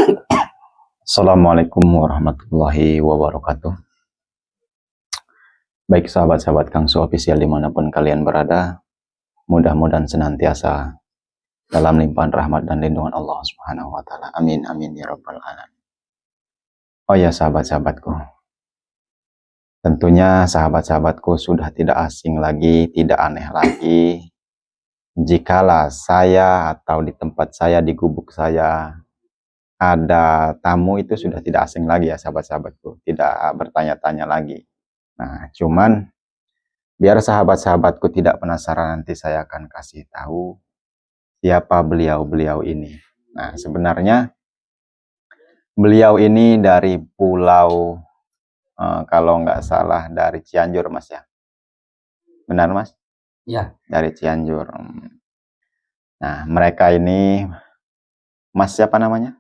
Assalamualaikum warahmatullahi wabarakatuh. Baik sahabat-sahabat Kangsu Official dimanapun kalian berada, mudah-mudahan senantiasa dalam limpahan rahmat dan lindungan Allah Subhanahu wa Ta'ala. Amin, amin ya Rabbal Alamin. Oh ya sahabat-sahabatku, tentunya sahabat-sahabatku sudah tidak asing lagi, tidak aneh lagi jikalau saya atau di tempat saya, di gubuk saya ada tamu, itu sudah tidak asing lagi ya sahabat-sahabatku, tidak bertanya-tanya lagi. Nah, cuman biar sahabat-sahabatku tidak penasaran, nanti saya akan kasih tahu siapa beliau-beliau ini. Nah, sebenarnya beliau ini dari pulau, kalau nggak salah dari Cianjur, Mas ya. Benar, Mas? Ya. Dari Cianjur. Nah, mereka ini, Mas siapa namanya?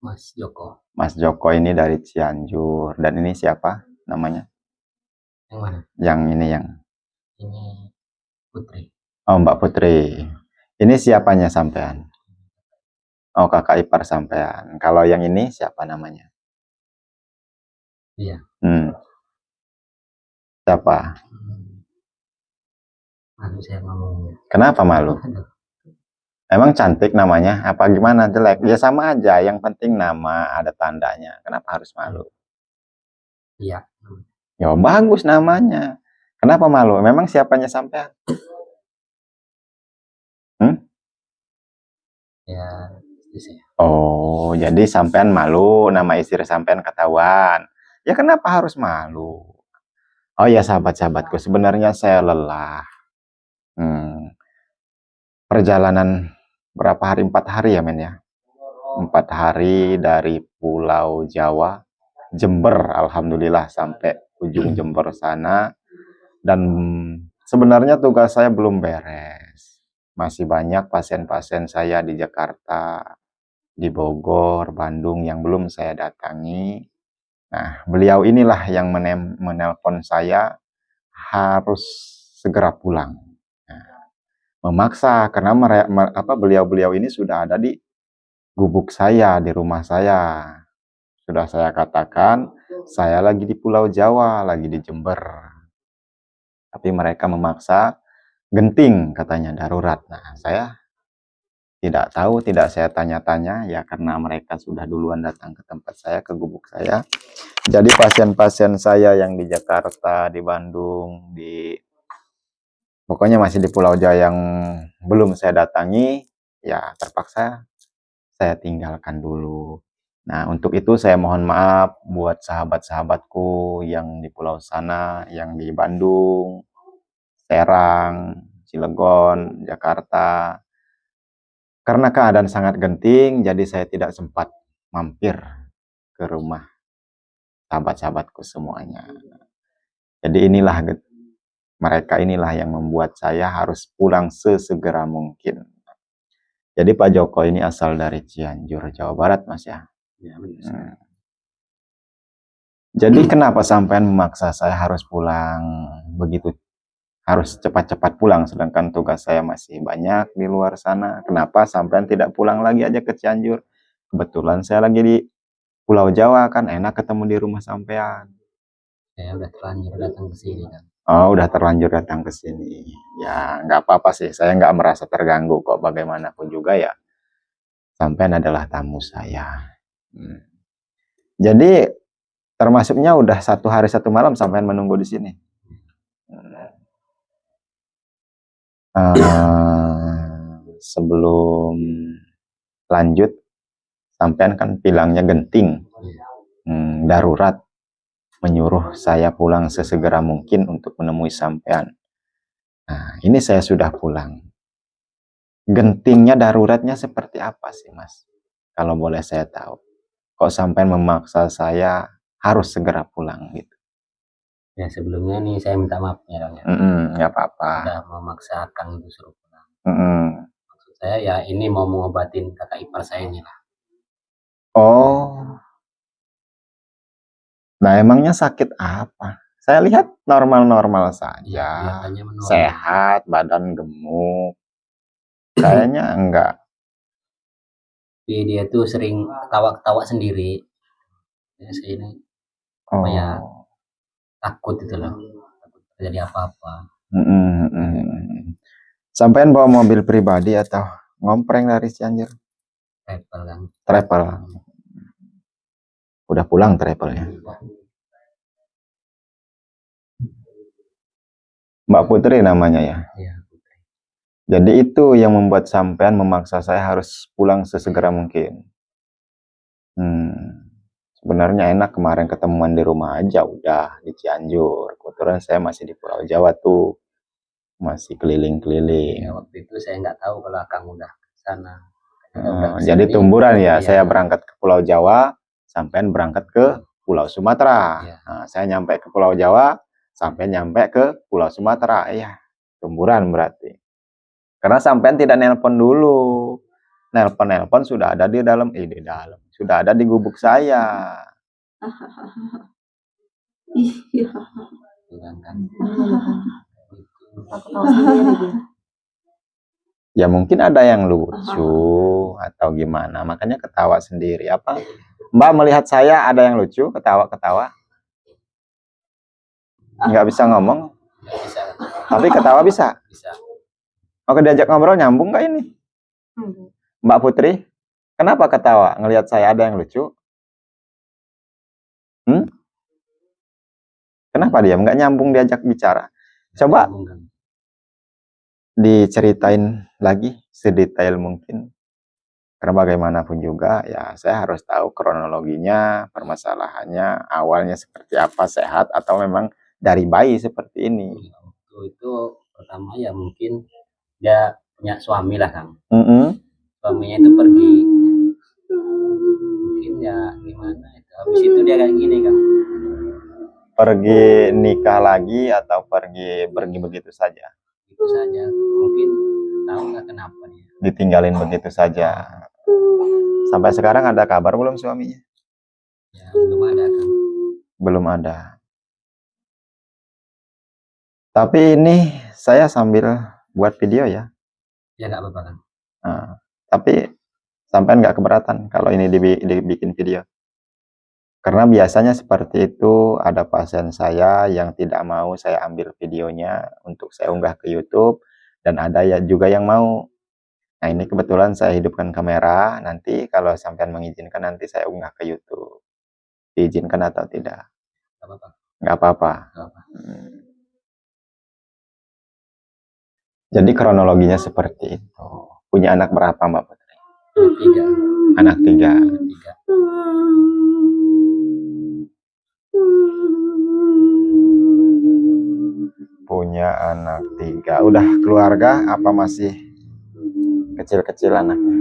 Mas Joko. Mas Joko ini dari Cianjur. Dan ini siapa namanya? Yang mana? Yang ini yang. Ini Putri. Oh, Mbak Putri. Ini siapanya sampean? Oh, kakak ipar sampean. Kalau yang ini siapa namanya? Iya. Siapa? Malu saya ngomongnya. Kenapa malu? Emang cantik namanya? Apa gimana, jelek? Ya sama aja, yang penting nama, ada tandanya. Kenapa harus malu? Iya. Ya bagus namanya. Kenapa malu? Memang siapanya sampean? Ya, istri saya. Oh, jadi sampean malu nama istri sampean ketahuan. Ya kenapa harus malu? Oh ya sahabat-sahabatku, sebenarnya saya lelah. Perjalanan berapa hari? 4 hari ya men ya? 4 hari dari Pulau Jawa, Jember, alhamdulillah sampai ujung Jember sana. Dan sebenarnya tugas saya belum beres. Masih banyak pasien-pasien saya di Jakarta, di Bogor, Bandung yang belum saya datangi. Nah, beliau inilah yang menelpon saya harus segera pulang. Nah, memaksa karena beliau-beliau ini sudah ada di gubuk saya, di rumah saya. Sudah saya katakan, saya lagi di Pulau Jawa, lagi di Jember. Tapi mereka memaksa, genting katanya, darurat. Nah, saya tidak tahu, tidak saya tanya-tanya, ya karena mereka sudah duluan datang ke tempat saya, ke gubuk saya. Jadi pasien-pasien saya yang di Jakarta, di Bandung, pokoknya masih di Pulau Jawa yang belum saya datangi, ya terpaksa saya tinggalkan dulu. Nah, untuk itu saya mohon maaf buat sahabat-sahabatku yang di pulau sana, yang di Bandung, Serang, Cilegon, Jakarta. Karena keadaan sangat genting, jadi saya tidak sempat mampir ke rumah sahabat-sahabatku semuanya. Jadi mereka inilah yang membuat saya harus pulang sesegera mungkin. Jadi Pak Joko ini asal dari Cianjur, Jawa Barat, Mas ya? Ya, benar. Jadi kenapa sampean memaksa saya harus pulang begitu? Harus cepat-cepat pulang, sedangkan tugas saya masih banyak di luar sana. Kenapa sampean tidak pulang lagi aja ke Cianjur? Kebetulan saya lagi di Pulau Jawa, kan enak ketemu di rumah sampean. Saya udah terlanjur datang ke sini kan. Oh, udah terlanjur datang ke sini. Ya, nggak apa-apa sih. Saya nggak merasa terganggu kok. Bagaimanapun juga ya, sampean adalah tamu saya. Jadi, termasuknya udah 1 hari 1 malam sampean menunggu di sini. Sebelum lanjut, sampean kan bilangnya genting, darurat, menyuruh saya pulang sesegera mungkin untuk menemui sampean. Nah, ini saya sudah pulang. Gentingnya, daruratnya seperti apa sih, Mas? Kalau boleh saya tahu. Kok sampean memaksa saya harus segera pulang gitu? Ya, sebelumnya nih saya minta maaf ya, Dong. Nggak apa-apa. Udah memaksa Kang itu suruh pulang. Maksud saya ya ini mau mengobatin kakak ipar saya ini lah. Oh. Nah, emangnya sakit apa? Saya lihat normal-normal saja. Ya, sehat, badan gemuk. Kayaknya enggak. tapi dia tuh sering ketawa-ketawa sendiri. Ya, saya ini Oh. ya takut itu loh, takut terjadi apa-apa. Sampean bawa mobil pribadi atau ngompreng dari Cianjur? Travel kan. Travel. Udah pulang travelnya. Mbak Putri namanya ya? Iya. Jadi itu yang membuat sampean memaksa saya harus pulang sesegera mungkin. Sebenarnya enak kemarin ketemuan di rumah aja udah di Cianjur. Kebetulan saya masih di Pulau Jawa tuh. Masih keliling-keliling. Ya, waktu itu saya nggak tahu kalau Akang udah ke sana. Jadi tumburan ya, saya berangkat ke Pulau Jawa, sampean berangkat ke Pulau Sumatera. Iya. Nah, saya nyampe ke Pulau Jawa, sampean nyampe ke Pulau Sumatera. Iya, tumburan berarti. Karena sampean tidak nelpon dulu. Nelpon sudah ada di dalam, sudah ada di gubuk saya. Iya. Kan. Ya mungkin ada yang lucu atau gimana, makanya ketawa sendiri. Apa? Mbak melihat saya ada yang lucu, ketawa-ketawa? Nggak bisa ngomong? Nggak bisa. Tapi ketawa bisa? Bisa. Oke, diajak ngobrol nyambung nggak ini? Mbak Putri, kenapa ketawa? Ngelihat saya ada yang lucu? Kenapa diam? Nggak nyambung diajak bicara? Coba diceritain lagi sedetail mungkin. Karena bagaimanapun juga ya saya harus tahu kronologinya, permasalahannya, awalnya seperti apa, sehat atau memang dari bayi seperti ini. Waktu itu pertama ya mungkin dia punya suami lah Kang. Suaminya itu pergi, mungkin ya gimana itu. Habis itu dia kayak gini Kang. Pergi nikah lagi atau pergi begitu saja? Begitu saja, mungkin tahu nggak kenapa dia. Ditinggalin begitu saja. Sampai sekarang ada kabar belum suaminya? Ya belum ada Kang. Belum ada. Tapi ini saya sambil buat video ya. Ya nggak apa-apa Kang. Tapi sampai nggak keberatan kalau ini dibikin video. Karena biasanya seperti itu, ada pasien saya yang tidak mau saya ambil videonya untuk saya unggah ke YouTube, dan ada ya juga yang mau. Nah ini kebetulan saya hidupkan kamera, nanti kalau sampean mengizinkan nanti saya unggah ke YouTube. Diizinkan atau tidak? Nggak apa-apa. Nggak apa-apa. Nggak apa. Jadi kronologinya seperti itu. Punya anak berapa Mbak Putri? 3. Anak 3. Punya anak 3. Udah keluarga apa masih kecil-kecil anaknya?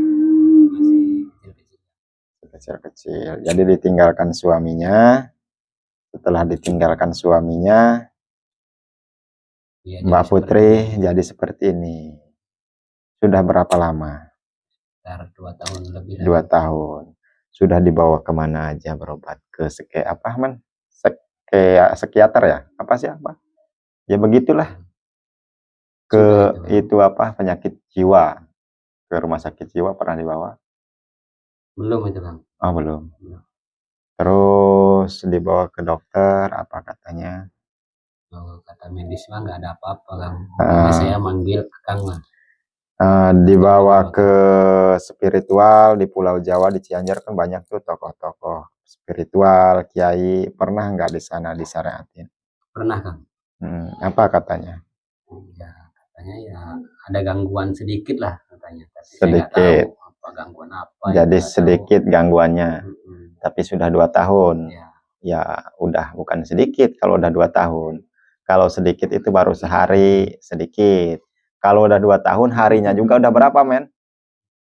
Masih kecil-kecil. Jadi ditinggalkan suaminya. Setelah ditinggalkan suaminya, Mbak Putri jadi seperti ini. Sudah berapa lama? Sekitar 2 tahun lebih. 2 tahun. Sudah dibawa kemana aja berobat? Ke psikiater ya? Apa sih apa? Ya begitulah. Ke itu apa? Penyakit jiwa. Ke rumah sakit jiwa pernah dibawa? Belum itu Bang. Oh belum. Terus dibawa ke dokter, apa katanya? Kata medis mah nggak ada apa-apa Kang. Saya manggil Kang lah. Dibawa ke spiritual di Pulau Jawa, di Cianjur kan banyak tuh tokoh-tokoh spiritual, kiai. Pernah nggak di sana disyariatin? Pernah Kang. Apa katanya? Ya katanya ya ada gangguan sedikit lah katanya. Tapi sedikit. Saya nggak tahu apa gangguan apa. Jadi sedikit gangguannya. Tapi sudah 2 tahun. Ya udah bukan sedikit kalau udah 2 tahun. Kalau sedikit itu baru sehari sedikit. Kalau udah 2 tahun harinya juga udah berapa men?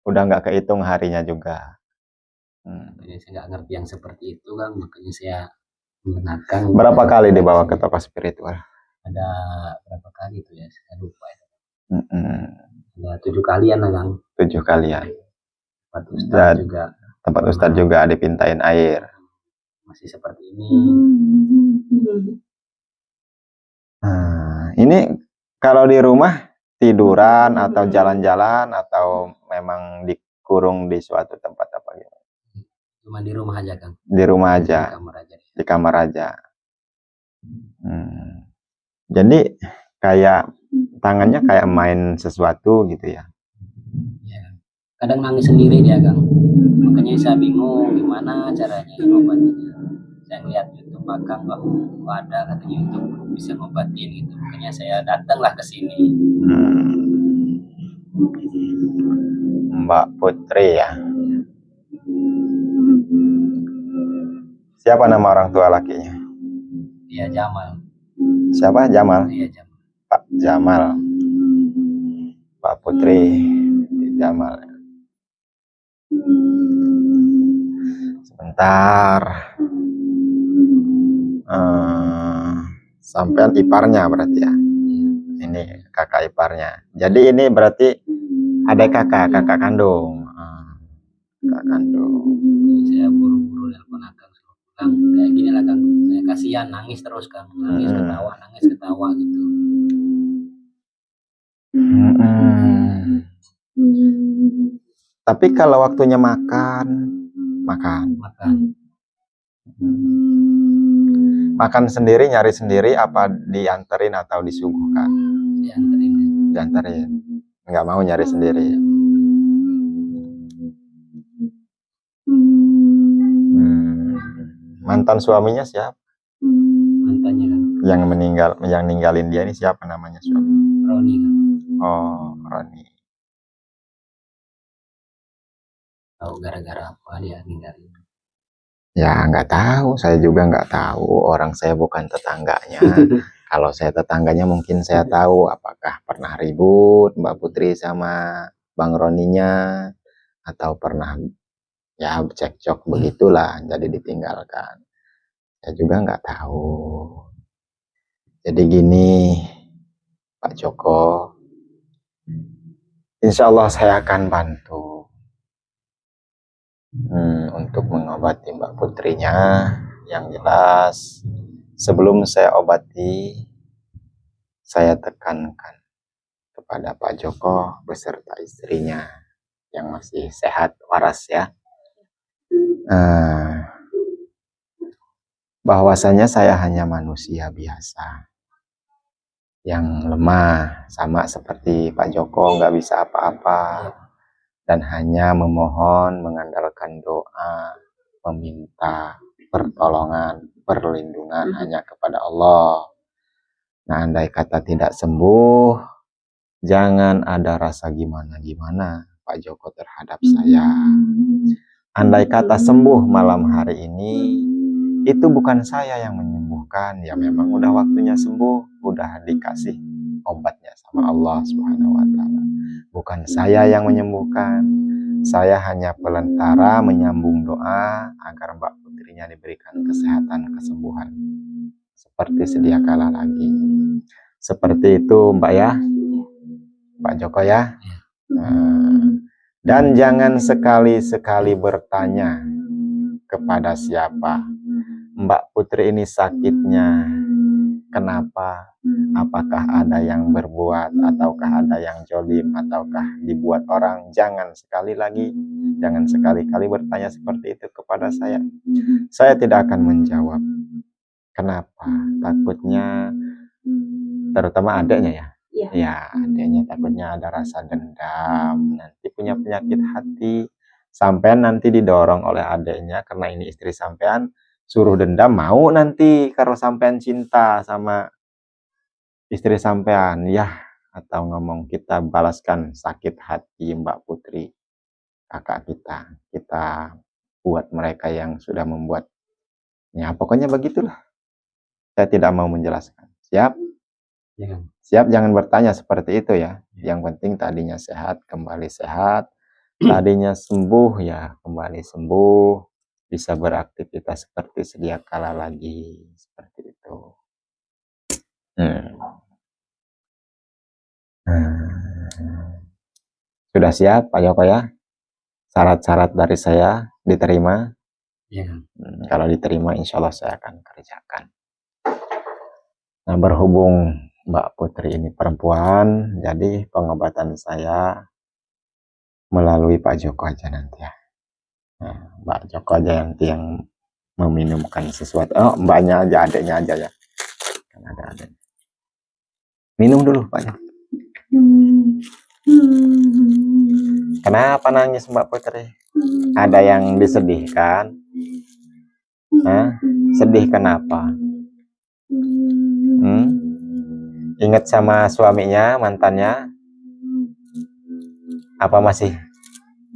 Udah nggak kehitung harinya juga. Saya nggak ngerti yang seperti itu Kang, makanya saya mengenalkan. Berapa kali dibawa ke tokoh spiritual? Ada berapa kali itu ya? Saya lupa itu. Ada 7 kalian lah Kang. 7 kalian. Tempat Ustadz juga. Tempat Ustadz juga dipintain air. Masih seperti ini. Ini kalau di rumah tiduran atau jalan-jalan atau memang di dikurung di suatu tempat apa gitu? Cuma di rumah aja, Kang. Di rumah aja, Di kamar aja. di kamar aja. Jadi kayak tangannya kayak main sesuatu gitu ya. Ya. Kadang nangis sendiri dia, Kang. Makanya saya bingung gimana caranya ngobatinya. Saya lihat YouTube Kang, ada katanya YouTube bisa ngobatin gitu. Makanya saya datanglah ke sini. Mbak Putri ya. Siapa nama orang tua lakinya? Iya, Jamal. Siapa? Jamal? Iya, Jamal. Pak Jamal. Pak Putri Jamal. Sebentar. Sampean iparnya berarti ya. Ini kakak iparnya. Jadi ini berarti ada kakak kandung. Kakak kandung. Saya buru-buru nelpon Kang. Kang, kayak gini lah Kang. Saya kasihan, nangis terus Kang. Nangis ketawa gitu. Tapi kalau waktunya makan. Makan sendiri, nyari sendiri, apa dianterin atau disuguhkan? Dianterin. Nggak mau nyari sendiri. Mantan suaminya siapa? Mantannya Kang. Yang ninggalin dia ini siapa namanya suami? Roni Kang. Oh, Roni. Tahu gara-gara apa dia ninggalin? Ya nggak tahu, saya juga nggak tahu. Orang saya bukan tetangganya. Kalau saya tetangganya mungkin saya tahu apakah pernah ribut Mbak Putri sama Bang Roninya, atau pernah ya cekcok begitulah, jadi ditinggalkan. Saya juga nggak tahu. Jadi gini, Pak Joko, insya Allah saya akan bantu untuk mengobati Mbak Putrinya. Yang jelas, sebelum saya obati, saya tekankan kepada Pak Joko beserta istrinya yang masih sehat waras ya, bahwasanya saya hanya manusia biasa yang lemah, sama seperti Pak Joko, nggak bisa apa-apa, dan hanya memohon, mengandalkan doa, meminta pertolongan, perlindungan hanya kepada Allah. Nah, andai kata tidak sembuh, jangan ada rasa gimana-gimana Pak Joko terhadap saya. Andai kata sembuh malam hari ini, itu bukan saya yang menyembuhkan, ya memang udah waktunya sembuh, udah dikasih obatnya sama Allah Subhanahu wa Ta'ala. Bukan saya yang menyembuhkan, saya hanya pelantara menyambung doa agar Mbak Putrinya diberikan kesehatan, kesembuhan seperti sedia kala lagi. Seperti itu Mbak ya, Pak Joko ya. Dan jangan sekali-sekali bertanya kepada siapa Mbak Putri ini sakitnya, kenapa, apakah ada yang berbuat, ataukah ada yang jolim, ataukah dibuat orang. Jangan sekali-kali bertanya seperti itu kepada saya. Saya tidak akan menjawab. Kenapa? Takutnya, terutama adiknya ya. Ya, adiknya takutnya ada rasa dendam, nanti punya penyakit hati, sampean nanti didorong oleh adiknya, karena ini istri sampean, suruh dendam, mau nanti kalau sampean cinta sama istri sampean, ya, atau ngomong kita balaskan sakit hati Mbak Putri, kakak kita buat mereka yang sudah membuat, ya pokoknya begitulah. Saya tidak mau menjelaskan. Siap? Siap, jangan bertanya seperti itu ya. Yang penting tadinya sehat, kembali sehat. Tadinya sembuh, ya kembali sembuh. Bisa beraktivitas seperti sedia kala lagi. Seperti itu. Sudah siap Pak Joko ya? Syarat-syarat dari saya diterima? Kalau diterima, insya Allah saya akan kerjakan. Nah, berhubung Mbak Putri ini perempuan, jadi pengobatan saya melalui Pak Joko aja nanti ya. Nah, Pak Joko aja nanti yang meminumkan sesuatu. Oh, mbaknya aja, adiknya aja ya. Kan ada adiknya. Minum dulu Pak. Kenapa nangis Mbak Putri? Ada yang disedihkan? Hah? Sedih kenapa? Ingat sama suaminya, mantannya? Apa masih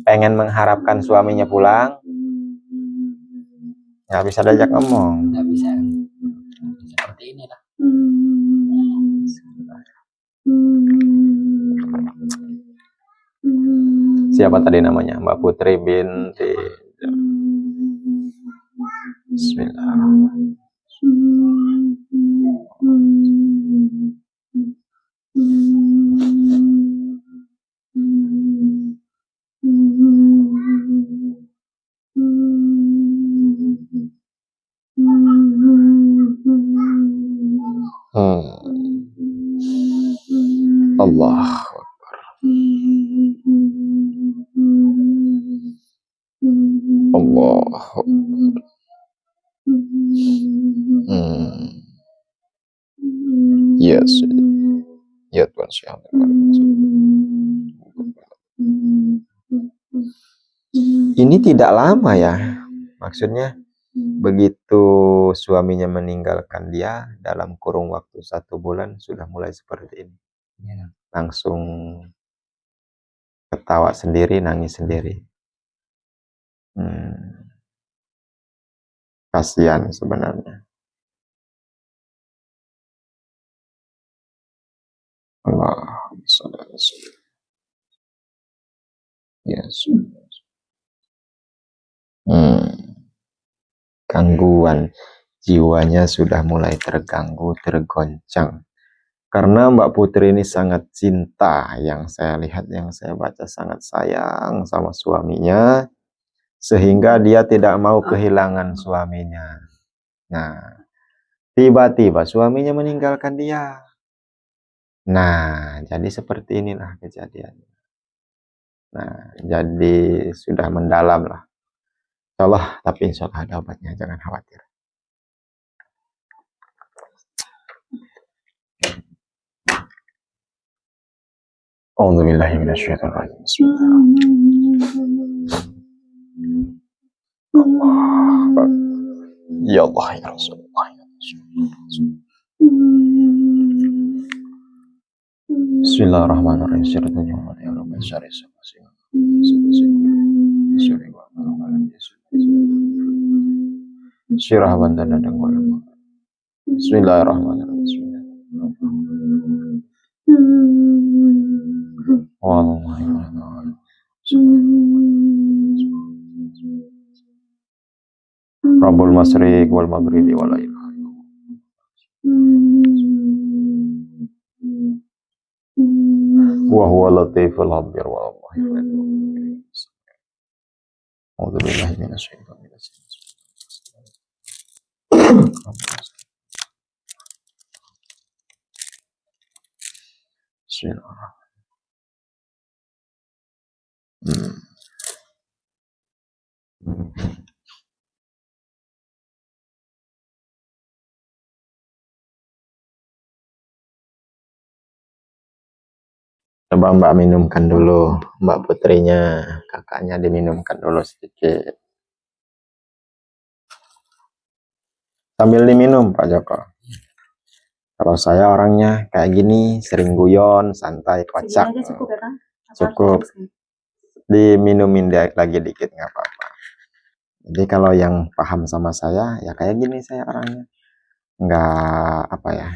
pengen mengharapkan suaminya pulang? Nggak bisa diajak ngomong. Nggak bisa. Seperti inilah. Siapa tadi namanya? Mbak Putri binti. Bismillahirrahmanirrahim. Allah Akbar. Allah Akbar. Yes. Ya Tuhan Syekh. Ini tidak lama ya. Maksudnya begitu suaminya meninggalkan dia, dalam kurung waktu 1 bulan sudah mulai seperti ini. Ya. Langsung ketawa sendiri, nangis sendiri. Kasihan sebenarnya. Allah yes. Gangguan jiwanya sudah mulai terganggu, tergoncang. Karena Mbak Putri ini sangat cinta, yang saya lihat, yang saya baca, sangat sayang sama suaminya, sehingga dia tidak mau kehilangan suaminya. Nah, tiba-tiba suaminya meninggalkan dia. Nah, jadi seperti inilah kejadiannya. Nah, jadi sudah mendalam lah. Insyaallah, tapi insyaallah ada obatnya, jangan khawatir. A'udzubillahi minasyaitonirrajim. Bismillahirrahmanirrahim. Ya Allah ya Rasulullah. Bismillahirrahmanirrahim. Rabbul Masyriq wal Maghribi wal ilaha wa huwa latiful khabir wa Allahi A'udzu billahi minasyaitonir rajim. Bismillahirrahmanirrahim. Coba Mbak minumkan dulu, Mbak Putrinya, kakaknya diminumkan dulu sedikit. Sambil diminum Pak Joko. Kalau saya orangnya kayak gini, sering guyon, santai, kocak. Cukup ya, Kang? Cukup. Diminumin lagi dikit nggak apa-apa. Jadi kalau yang paham sama saya, ya kayak gini saya orangnya. Nggak apa ya.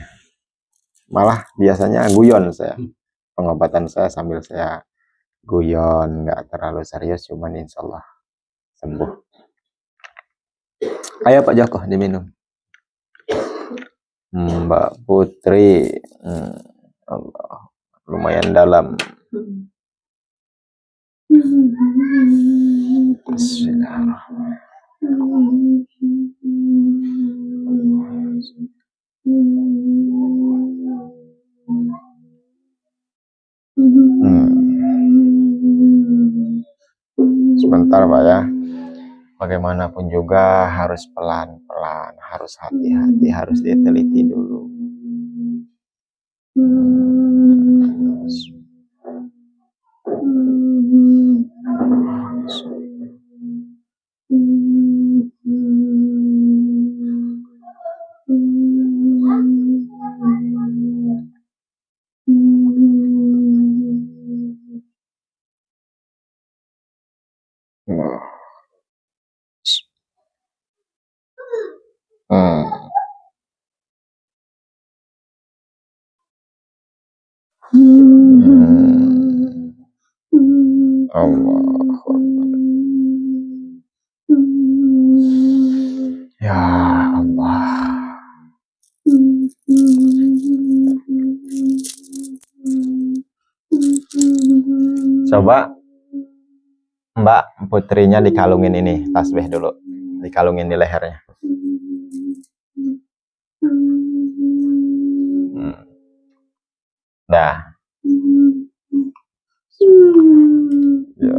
Malah biasanya guyon saya. Pengobatan saya sambil saya guyon, nggak terlalu serius, cuman insya Allah sembuh. Ayo Pak Joko diminum. Mbak Putri, Allah, lumayan dalam. Bismillahirrahmanirrahim. sebentar Pak ya. Bagaimanapun juga harus pelan-pelan, harus hati-hati, harus diteliti dulu. Allah. Ya Allah. Coba Mbak Putrinya dikalungin ini tasbih dulu, dikalungin di lehernya. Dah. Ya.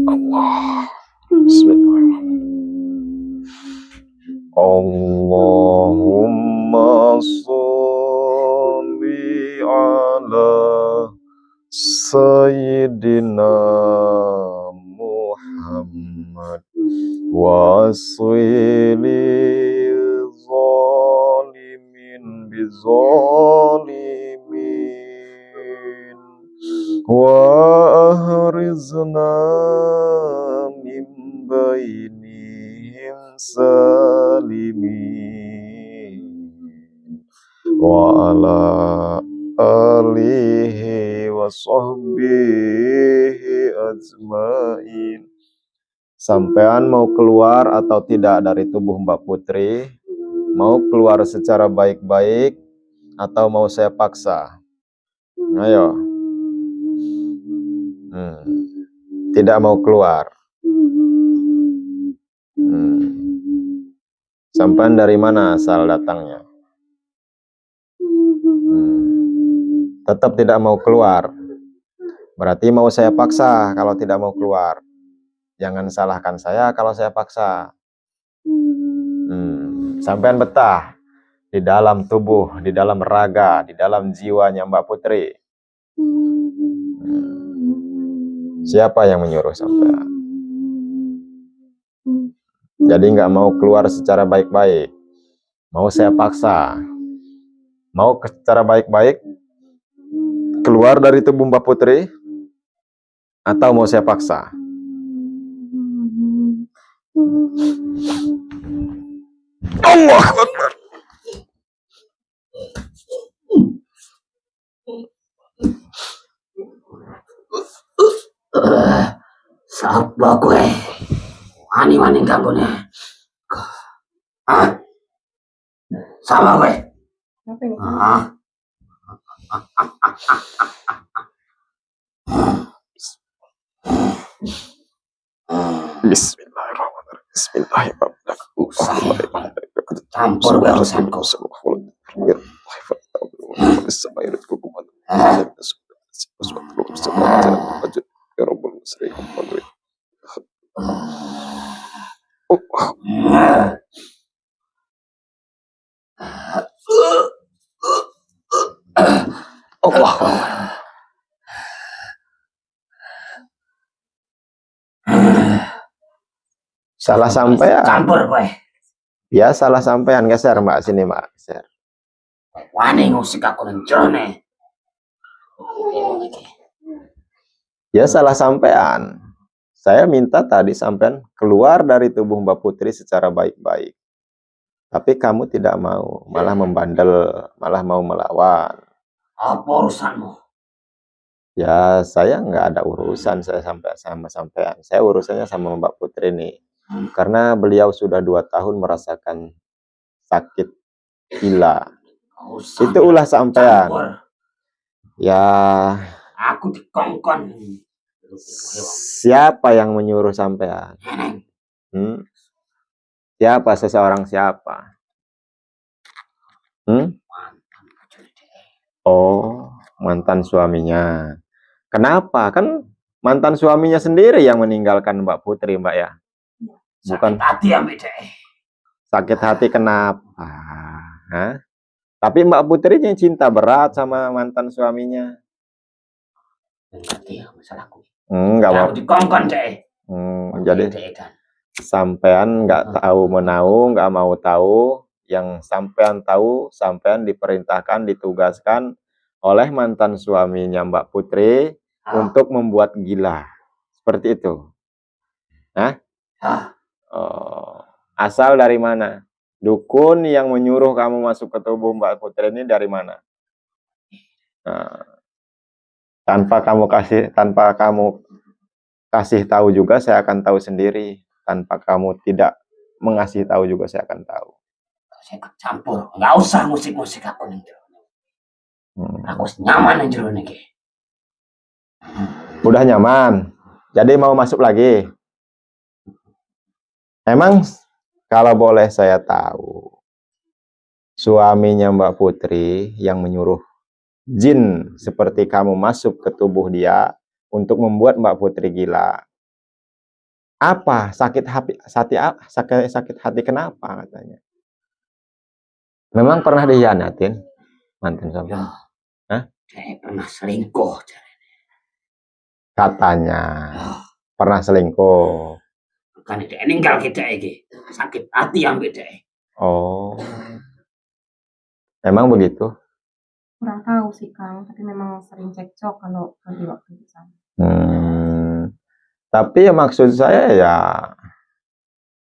Allah. Bismillahirrahmanirrahim. Allahumma sholli ala Sayyidina Muhammad wasili zalimin bizalimin wa ahrizna min bainihim salimin wa ala alihi wa sahbihi ajmain. Sampean mau keluar atau tidak dari tubuh Mbak Putri? Mau keluar secara baik-baik atau mau saya paksa? Ayo. Tidak mau keluar. Sampean dari mana asal datangnya? Tetap tidak mau keluar. Berarti mau saya paksa kalau tidak mau keluar. Jangan salahkan saya kalau saya paksa. Sampean betah di dalam tubuh, di dalam raga, di dalam jiwanya Mbak Putri. Siapa yang menyuruh sampean? Jadi nggak mau keluar secara baik-baik. Mau saya paksa. Mau secara baik-baik keluar dari tubuh Mbak Putri atau mau saya paksa? Allah Akbar. Siapa gue? Wani-wani ganggu nih. Sama gue. Bismillahirrahmanirrahim. Bismillahirrahmanirrahim. Campur urusanku. Allah. Salah sampean. Campur gue. Ya salah sampean, geser Mbak, sini Mbak, geser. Wani ngusik aku nencrone. Ya salah sampean. Saya minta tadi sampean keluar dari tubuh Mbak Putri secara baik-baik. Tapi kamu tidak mau, malah membandel, malah mau melawan. Apa urusanmu? Ya saya nggak ada urusan saya sama sampean. Saya urusannya sama Mbak Putri nih. Karena beliau sudah 2 tahun merasakan sakit gila. Itu ulah sampean. Ya. Aku dikongkon. Siapa yang menyuruh sampean? Siapa seseorang siapa? Mantan pacar DE. Oh, mantan suaminya. Kenapa? Kan mantan suaminya sendiri yang meninggalkan Mbak Putri, Mbak ya. Sakit Bukan hati ambil DE. sakit hati kenapa? Hah? Tapi Mbak Putri yang cinta berat sama mantan suaminya. Ngerti ya masalahku. Nggak mau. Aku dikongkon DE. Jadi DE dan sampean nggak tahu menahu, nggak mau tahu. Yang sampean tahu, sampean diperintahkan, ditugaskan oleh mantan suaminya Mbak Putri untuk membuat gila. Seperti itu. Hah? Oh. Asal dari mana? Dukun yang menyuruh kamu masuk ke tubuh Mbak Putri ini dari mana? Nah, tanpa kamu kasih tahu juga, saya akan tahu sendiri. Tanpa kamu tidak mengasih tahu juga, saya akan tahu. saya ikut campur. Nggak usah musik-musik aku nih. Aku nyaman yang jero nih. Udah nyaman. Jadi mau masuk lagi. Emang kalau boleh saya tahu, suaminya Mbak Putri yang menyuruh jin seperti kamu masuk ke tubuh dia untuk membuat Mbak Putri gila. Apa? Sakit hati kenapa katanya? Memang pernah dihianatin mantan suami? Hah? Saya pernah selingkuh. Katanya pernah selingkuh. Kan dia meninggal kita ini. Sakit hati yang beda. Oh. Emang begitu? Kurang tahu sih Kang, tapi memang sering cekcok kalau di waktu di sana. Tapi ya maksud saya ya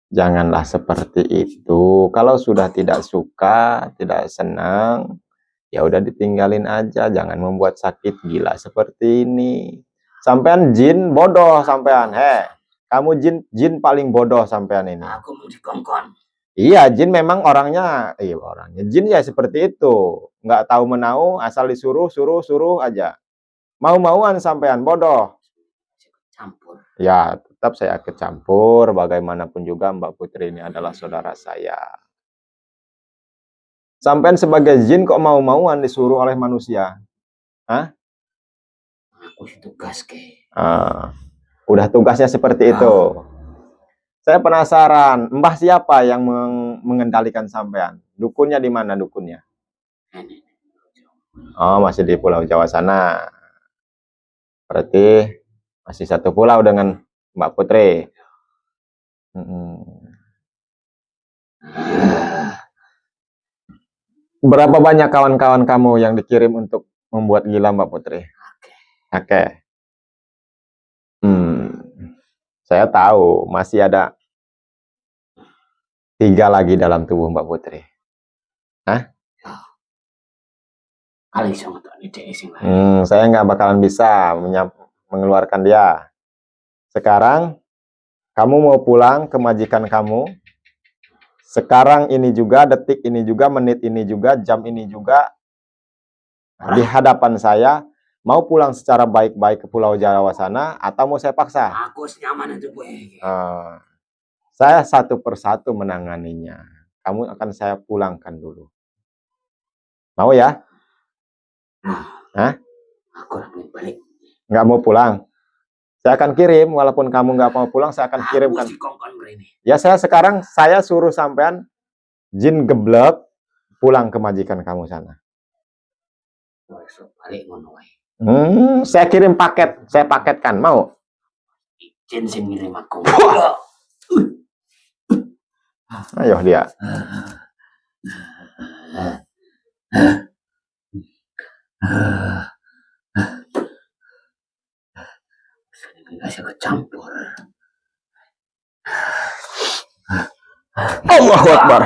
janganlah seperti itu. Kalau sudah tidak suka, tidak senang, ya udah ditinggalin aja. Jangan membuat sakit gila seperti ini. Sampean jin bodoh sampean. Kamu jin paling bodoh sampean ini. Aku mau dikongkon. Iya, jin memang orangnya jin ya seperti itu. Nggak tahu menahu, asal suruh aja. Mau-mauan sampean bodoh. Campur. Ya, tetap saya ikut campur. Bagaimanapun juga Mbak Putri ini adalah saudara saya. Sampean sebagai jin kok mau-mauan disuruh oleh manusia? Hah? Aku tugas ke. Udah tugasnya seperti itu. Saya penasaran, mbah siapa yang mengendalikan sampean? Dukunnya di mana dukunnya? Oh, masih di Pulau Jawa sana. Berarti masih satu pulau dengan Mbak Putri. Berapa banyak kawan-kawan kamu yang dikirim untuk membuat gila Mbak Putri? Oke. Saya tahu masih ada 3 lagi dalam tubuh Mbak Putri. Hah? Saya nggak bakalan bisa mengeluarkan dia. Sekarang kamu mau pulang ke majikan kamu. Sekarang ini juga, detik ini juga, menit ini juga, jam ini juga, di hadapan saya, mau pulang secara baik-baik ke Pulau Jawa sana, atau mau saya paksa? Aku nyaman itu, Bu. Saya satu persatu menanganinya. Kamu akan saya pulangkan dulu. Mau ya? Hah? Aku balik. Nggak mau pulang? Saya akan kirim, walaupun kamu nggak mau pulang, saya akan kirimkan. Ya, sekarang saya suruh sampean jin geblek pulang ke majikan kamu sana. Saya kirim paket, saya paketkan, mau? Jin sih ngirim aku. Ayo dia. Saya kecampur. Allahu Akbar.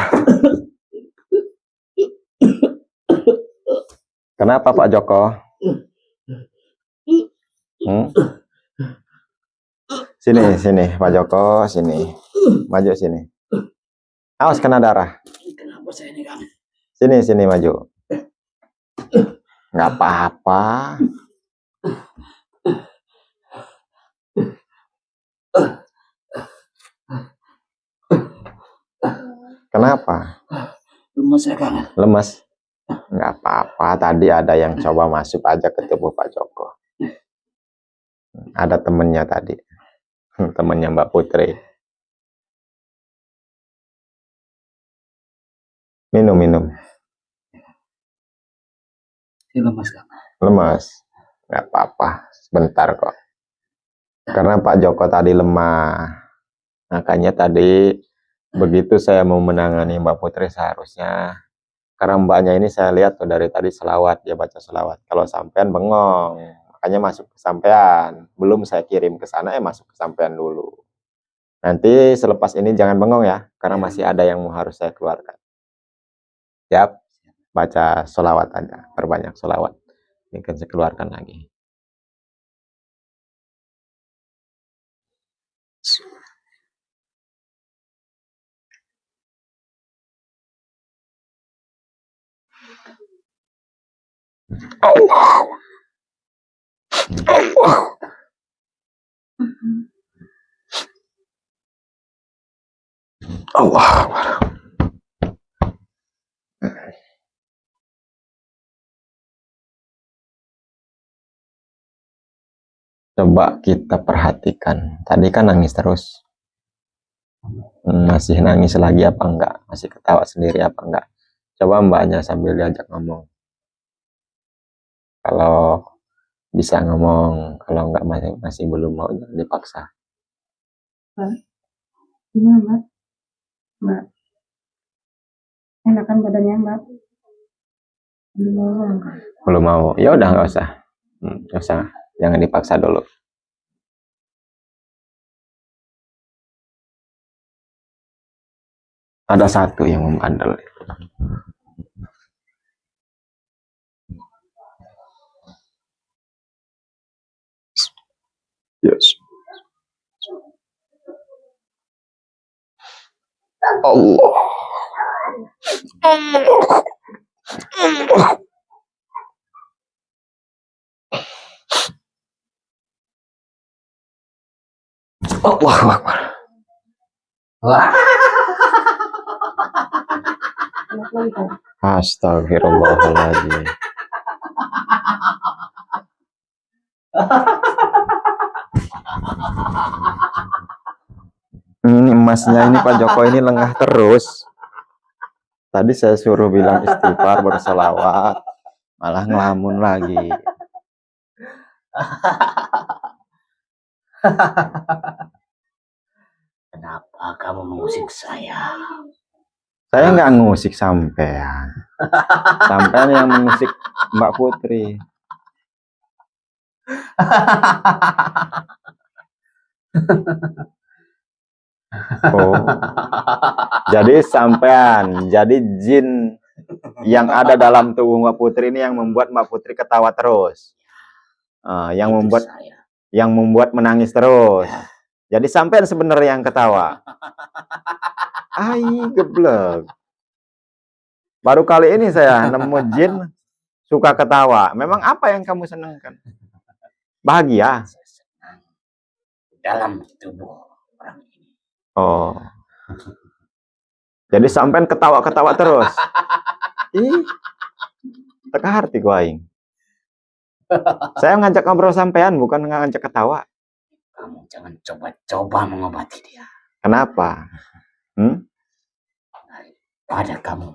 Kenapa Pak Joko? Sini Pak Joko, sini. Maju sini. Awas kena darah. Kenapa saya ini, Kang? Sini maju. Nggak apa-apa. Kenapa? Lemes ya Kang. Lemes? Nggak apa-apa. Tadi ada yang coba masuk aja ke tubuh Pak Joko. Ada temennya tadi. Temennya Mbak Putri. Minum. Ini lemes Kang. Lemes? Nggak apa-apa. Sebentar kok. Karena Pak Joko tadi lemah. Makanya tadi begitu saya mau menangani Mbak Putri seharusnya. Karena mbaknya ini saya lihat tuh dari tadi selawat. Dia baca selawat. Kalau sampean bengong. Makanya masuk ke sampean. Belum saya kirim ke sana, masuk ke sampean dulu. Nanti selepas ini jangan bengong ya. Karena masih ada yang harus saya keluarkan. Siap? Baca selawat aja. Perbanyak selawat. Ini akan saya keluarkan lagi. Allah. Allah. Coba kita perhatikan. Tadi kan nangis terus. Masih nangis lagi apa enggak? Masih ketawa sendiri apa enggak? Coba mbaknya sambil diajak ngomong. Kalau bisa ngomong, kalau enggak masih belum mau, jangan dipaksa. Gimana Mbak? Mbak, enakan badannya Mbak? Belum mau ngomong kan? Belum mau. Ya udah nggak usah. Nggak usah. Jangan dipaksa dulu. Ada satu yang membandel. Yes. Allah. Allah. Allahu Akbar. Wah. Astagfirullahaladzim. Ini emasnya ini Pak Joko ini lengah terus. Tadi saya suruh bilang istighfar, berselawat, malah ngelamun lagi. Kenapa kamu mengusik saya? Saya nggak ngusik sampean. Sampean yang mengusik Mbak Putri. Oh, jadi sampean, jadi jin yang ada dalam tubuh Mbak Putri ini yang membuat Mbak Putri ketawa terus, yang membuat menangis terus. Jadi sampean sebenarnya yang ketawa. Ai, geblek. Baru kali ini saya nemu jin suka ketawa. Memang apa yang kamu senangkan? Bahagia. Dalam tubuh orang ini. Oh. Jadi sampean ketawa-ketawa terus. Ih. Teka hati ku aing. Saya ngajak ngobrol sampean bukan ngajak ketawa. Kamu jangan coba-coba mengobati dia. Kenapa? Daripada kamu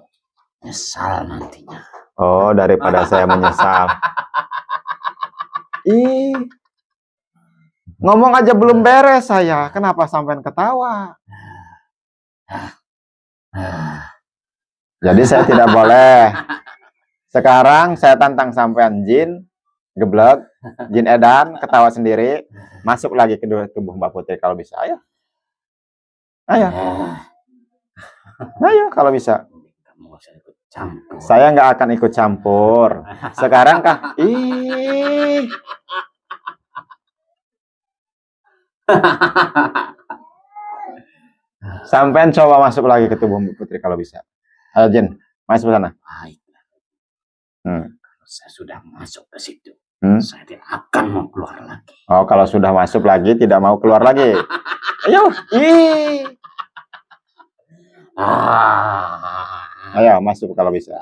nyesal nantinya. Oh, daripada saya menyesal. Ih. Ngomong aja belum beres saya. Kenapa sampean ketawa? Jadi saya tidak boleh. Sekarang saya tantang sampean jin, geblek, jin edan, ketawa sendiri, masuk lagi ke tubuh Mbak Putri kalau bisa. Ayo. Ayo. Ayo kalau bisa. Saya nggak akan ikut campur. Sekarang kah? Ih. Sampean coba masuk lagi ke tubuh Mbak Putri kalau bisa. Ayo Jin, masuk ke sana. Baik. Kalau saya sudah masuk ke situ, saya tidak akan mau keluar lagi. Oh, kalau sudah masuk lagi tidak mau keluar lagi. Ayo, ih. Ayo masuk kalau bisa.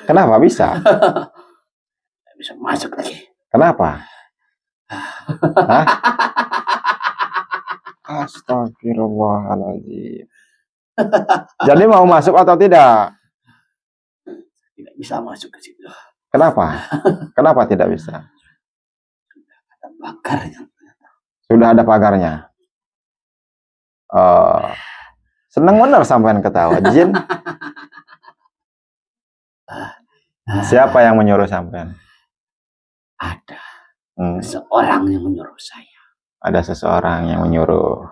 Kenapa bisa? Bisa masuk lagi. Kenapa? Hah? Astagfirullahaladzim. Jadi mau masuk atau tidak? Tidak bisa masuk ke situ. Kenapa? Kenapa tidak bisa? Ada pagarnya. Sudah ada pagarnya. Seneng bener sampean ketawa. Jin. Siapa yang menyuruh sampean? Ada Hmm, seorang yang menyuruh saya. ada seseorang yang menyuruh.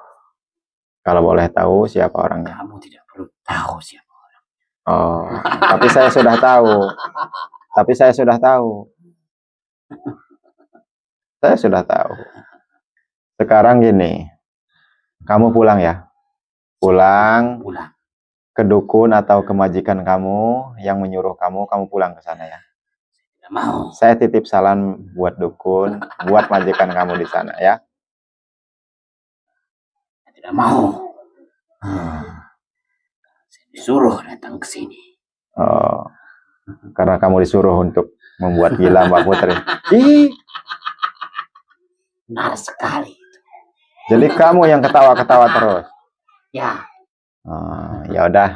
Kalau boleh tahu siapa orangnya? Kamu tidak perlu tahu siapa. Oh, tapi saya sudah tahu. Tapi saya sudah tahu. Saya sudah tahu. Sekarang gini, kamu pulang ya. Pulang Pulang. ke dukun atau ke majikan kamu yang menyuruh kamu, kamu pulang ke sana ya. Tidak mau. Saya titip salam buat dukun, buat majikan kamu di sana ya. Tidak mau. Saya disuruh datang ke sini. Oh, karena kamu disuruh untuk membuat gila Mbak Putri. Ih, Benar sekali. jadi kamu yang ketawa-ketawa terus. Ya. Ya udah,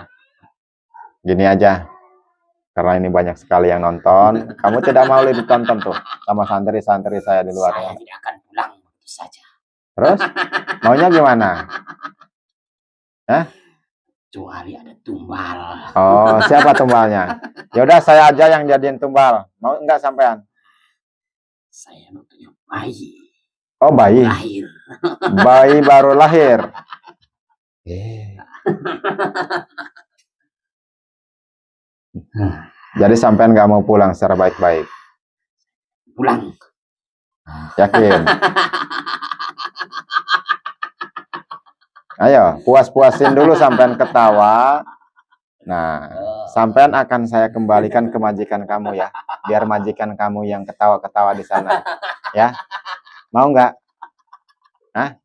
gini aja. Karena ini banyak sekali yang nonton, kamu tidak mau ditonton tuh sama santri-santri saya di luar. Saya tidak akan pulang begitu saja. Terus maunya gimana? Kecuali ada tumbal. Oh, siapa tumbalnya? Ya udah saya aja yang jadiin tumbal. Mau enggak sampean? Saya punya bayi. Oh, bayi. Lahir. Bayi baru lahir. Jadi sampean nggak mau pulang secara baik-baik. Pulang. Yakin? Ayo, puas-puasin dulu sampean ketawa. Nah, sampean akan saya kembalikan ke majikan kamu ya. Biar majikan kamu yang ketawa-ketawa di sana. Ya. Mau nggak? Hah?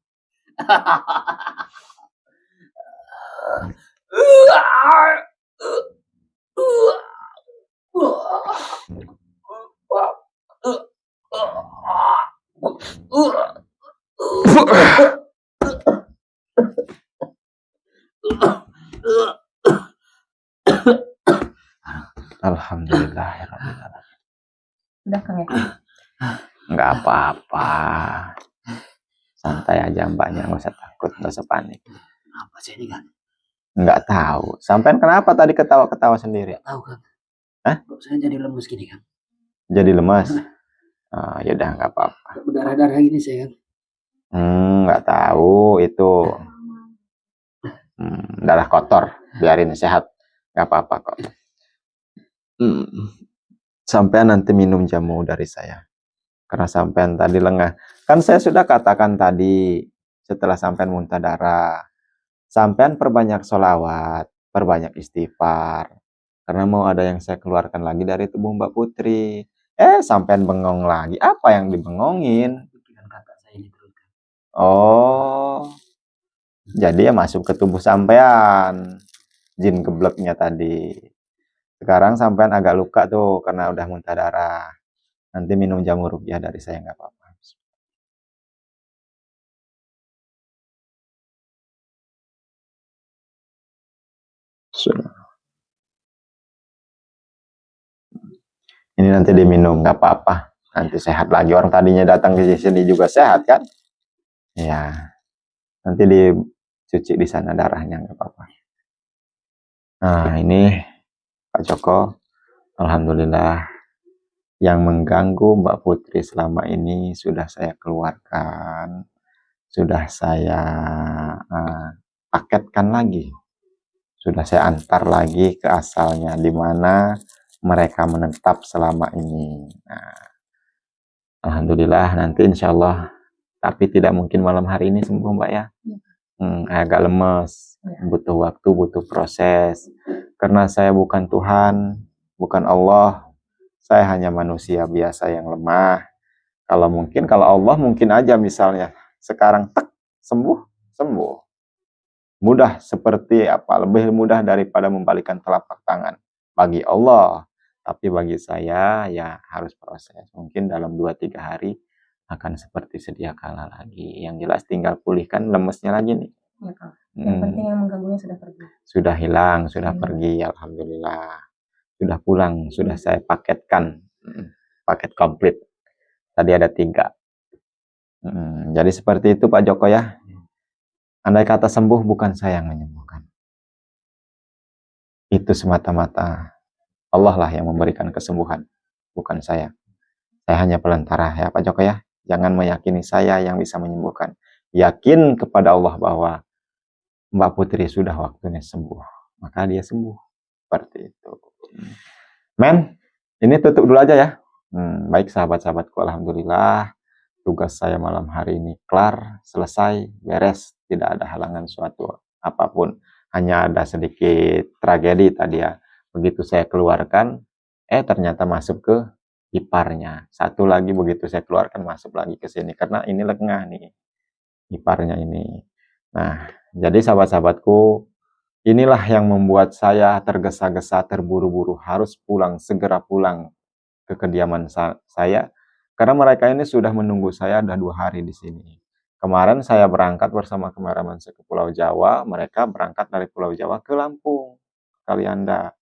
Alhamdulillah. Udah Kang ya? Nggak apa-apa. Santai aja mbaknya, nggak usah takut, nggak usah panik. Apa sih ini kan? Nggak tahu. Sampean kenapa tadi ketawa-ketawa sendiri? Tahu kan? Hah? Kok saya jadi lemes gini kan? Jadi lemas. Ya udah nggak apa-apa. Berdarah-darah gini saya kan? Nggak tahu itu darah kotor. Biarin sehat, nggak apa-apa kok. Sampean nanti minum jamu dari saya. Karena sampean tadi lengah. Kan saya sudah katakan tadi setelah sampean muntah darah, sampean perbanyak sholawat, perbanyak istighfar. Karena mau ada yang saya keluarkan lagi dari tubuh Mbak Putri. Sampean bengong lagi. Apa yang dibengongin? Oh, jadi ya masuk ke tubuh sampean. Jin gebleknya tadi. Sekarang sampean agak luka tuh karena udah muntah darah. Nanti minum jamu ruqyah dari saya nggak apa-apa. Ini nanti diminum nggak apa-apa. Nanti sehat lagi. Orang tadinya datang ke sini juga sehat kan? Ya. Nanti dicuci di sana darahnya nggak apa-apa. Nah ini Pak Joko, alhamdulillah yang mengganggu Mbak Putri selama ini sudah saya keluarkan, sudah saya paketkan lagi, sudah saya antar lagi ke asalnya di mana mereka menetap selama ini. Nah, alhamdulillah nanti insya Allah Tapi tidak mungkin malam hari ini sembuh, Mbak ya. Iya. Agak lemes, Iya. butuh waktu, butuh proses. Karena saya bukan Tuhan, bukan Allah. Saya hanya manusia biasa yang lemah. Kalau Allah mungkin aja misalnya sekarang tek sembuh, sembuh. Mudah seperti apa? Lebih mudah daripada membalikkan telapak tangan bagi Allah. Tapi bagi saya ya harus proses. Mungkin dalam 2-3 hari akan seperti sedia kala lagi. Yang jelas tinggal pulihkan lemesnya lagi nih. Ya, Kang. Yang penting yang mengganggunya sudah pergi. Sudah hilang, sudah pergi, alhamdulillah. Sudah pulang, sudah saya paketkan. Paket komplit. Tadi ada 3. Jadi seperti itu Pak Joko ya. Andai kata sembuh, bukan saya yang menyembuhkan. Itu semata-mata Allah lah yang memberikan kesembuhan, bukan saya. Saya hanya pelantara ya Pak Joko ya. Jangan meyakini saya yang bisa menyembuhkan. Yakin kepada Allah bahwa Mbak Putri sudah waktunya sembuh. Maka dia sembuh. Seperti itu. Men, ini tutup dulu aja ya. Baik sahabat-sahabatku, alhamdulillah. Tugas saya malam hari ini kelar, selesai, beres. Tidak ada halangan suatu apapun. Hanya ada sedikit tragedi tadi ya. Begitu saya keluarkan, ternyata masuk ke iparnya. Satu lagi begitu saya keluarkan masuk lagi ke sini. Karena ini lengah nih, iparnya ini. Nah, jadi sahabat-sahabatku, inilah yang membuat saya tergesa-gesa, terburu-buru. Harus pulang, segera pulang ke kediaman saya. Karena mereka ini sudah menunggu saya ada 2 hari di sini. Kemarin saya berangkat bersama kameraman saya ke Pulau Jawa, mereka berangkat dari Pulau Jawa ke Lampung, Kalianda.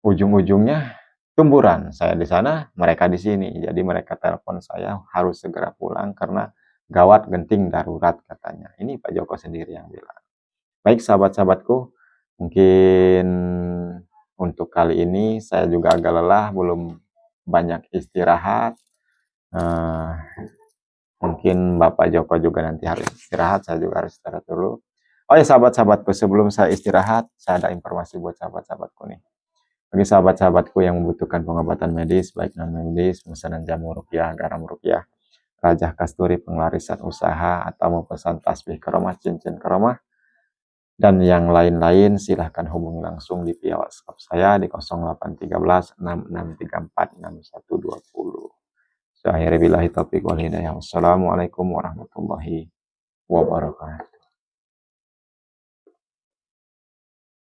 Ujung-ujungnya tumburan. Saya di sana, mereka di sini. Jadi mereka telepon saya harus segera pulang karena gawat genting darurat katanya. Ini Pak Joko sendiri yang bilang. Baik sahabat-sahabatku, mungkin untuk kali ini saya juga agak lelah, belum banyak istirahat. Mungkin Bapak Joko juga nanti harus istirahat, saya juga harus istirahat dulu. Oh ya sahabat-sahabatku, sebelum saya istirahat, saya ada informasi buat sahabat-sahabatku nih. Bagi sahabat-sahabatku yang membutuhkan pengobatan medis, baik non-medis, pemesanan jamu rupiah, garam rupiah, Rajah Kasturi, pengelarisan usaha, atau mau pesan tasbih keromah, cincin keromah, dan yang lain-lain, silahkan hubungi langsung di via WhatsApp saya di 0813 6634 6120. Saya billahi taufiq wal hidayah. Wassalamualaikum warahmatullahi wabarakatuh.